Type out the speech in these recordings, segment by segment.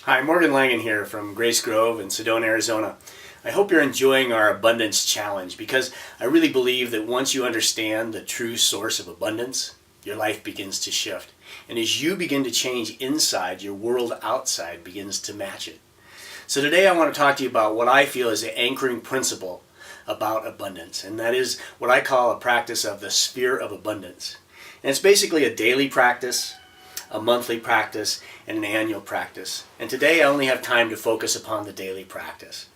Hi, Morgan Langan here from Grace Grove in Sedona, Arizona. I hope you're enjoying our Abundance Challenge because I really believe that once you understand the true source of abundance, your life begins to shift. And as you begin to change inside, your world outside begins to match it. So today I want to talk to you about what I feel is the anchoring principle about abundance, and that is what I call a practice of the sphere of abundance. And it's basically a daily practice, a monthly practice, and an annual practice. And today I only have time to focus upon the daily practice.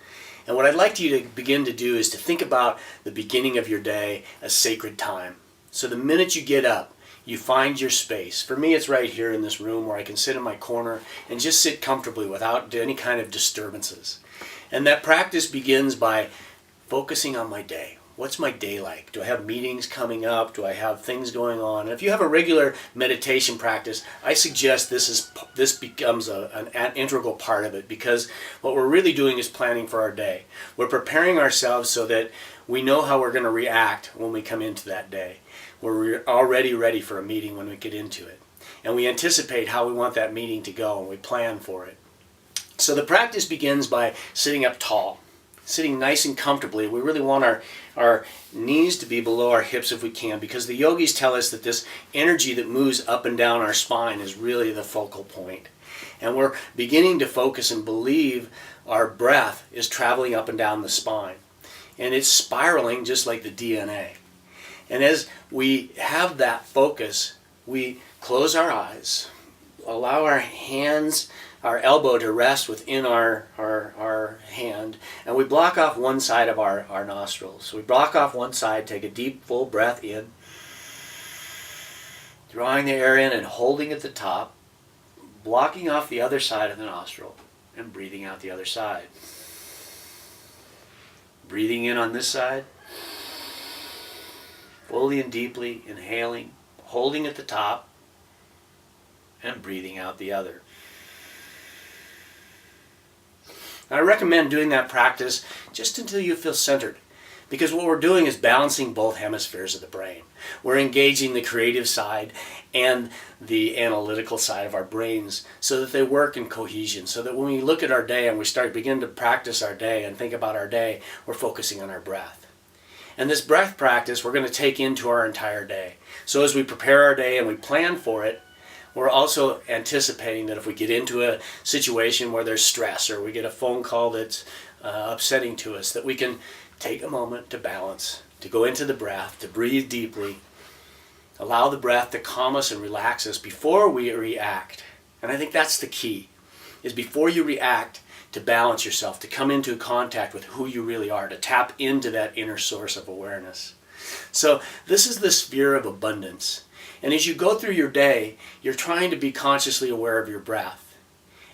And what I'd like you to begin to do is to think about the beginning of your day as sacred time. So the minute you get up, you find your space. For me, it's right here in this room where I can sit in my corner and just sit comfortably without any kind of disturbances. And that practice begins by focusing on my day. What's my day like? Do I have meetings coming up? Do I have things going on? And if you have a regular meditation practice, I suggest this becomes an integral part of it, because what we're really doing is planning for our day. We're preparing ourselves so that we know how we're going to react when we come into that day. We're already ready for a meeting when we get into it. And we anticipate how we want that meeting to go, and we plan for it. So the practice begins by sitting up tall. Sitting nice and comfortably. We really want our knees to be below our hips if we can, because the yogis tell us that this energy that moves up and down our spine is really the focal point. And we're beginning to focus and believe our breath is traveling up and down the spine. And it's spiraling just like the DNA. And as we have that focus, we close our eyes, allow our hands, our elbow to rest within our hand, and we block off one side of our nostrils. So we block off one side, take a deep, full breath in, drawing the air in and holding at the top, blocking off the other side of the nostril, and breathing out the other side. Breathing in on this side, fully and deeply inhaling, holding at the top, and breathing out the other. I recommend doing that practice just until you feel centered, because what we're doing is balancing both hemispheres of the brain. We're engaging the creative side and the analytical side of our brains so that they work in cohesion, so that when we look at our day and we begin to practice our day and think about our day, we're focusing on our breath. And this breath practice we're going to take into our entire day. So as we prepare our day and we plan for it, we're also anticipating that if we get into a situation where there's stress or we get a phone call that's upsetting to us, that we can take a moment to balance, to go into the breath, to breathe deeply, allow the breath to calm us and relax us before we react. And I think that's the key, is before you react, to balance yourself, to come into contact with who you really are, to tap into that inner source of awareness. So this is the sphere of abundance. And as you go through your day, you're trying to be consciously aware of your breath.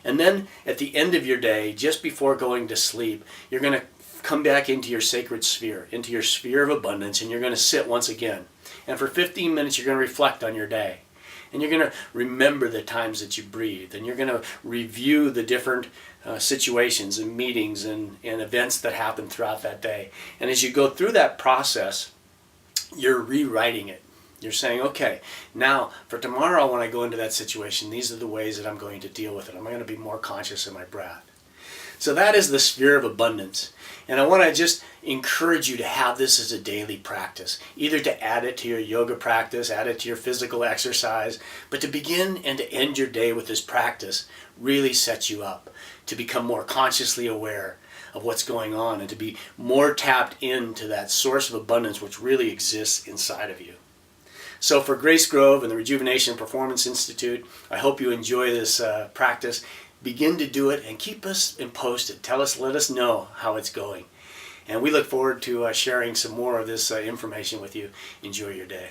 And then at the end of your day, just before going to sleep, you're going to come back into your sacred sphere, into your sphere of abundance, and you're going to sit once again. And for 15 minutes, you're going to reflect on your day. And you're going to remember the times that you breathed. And you're going to review the different situations and meetings and events that happened throughout that day. And as you go through that process, you're rewriting it. You're saying, okay, now for tomorrow when I go into that situation, these are the ways that I'm going to deal with it. I'm going to be more conscious of my breath. So that is the sphere of abundance. And I want to just encourage you to have this as a daily practice, either to add it to your yoga practice, add it to your physical exercise, but to begin and to end your day with this practice really sets you up to become more consciously aware of what's going on and to be more tapped into that source of abundance which really exists inside of you. So for Grace Grove and the Rejuvenation Performance Institute, I hope you enjoy this practice. Begin to do it and keep us posted. Let us know how it's going. And we look forward to sharing some more of this information with you. Enjoy your day.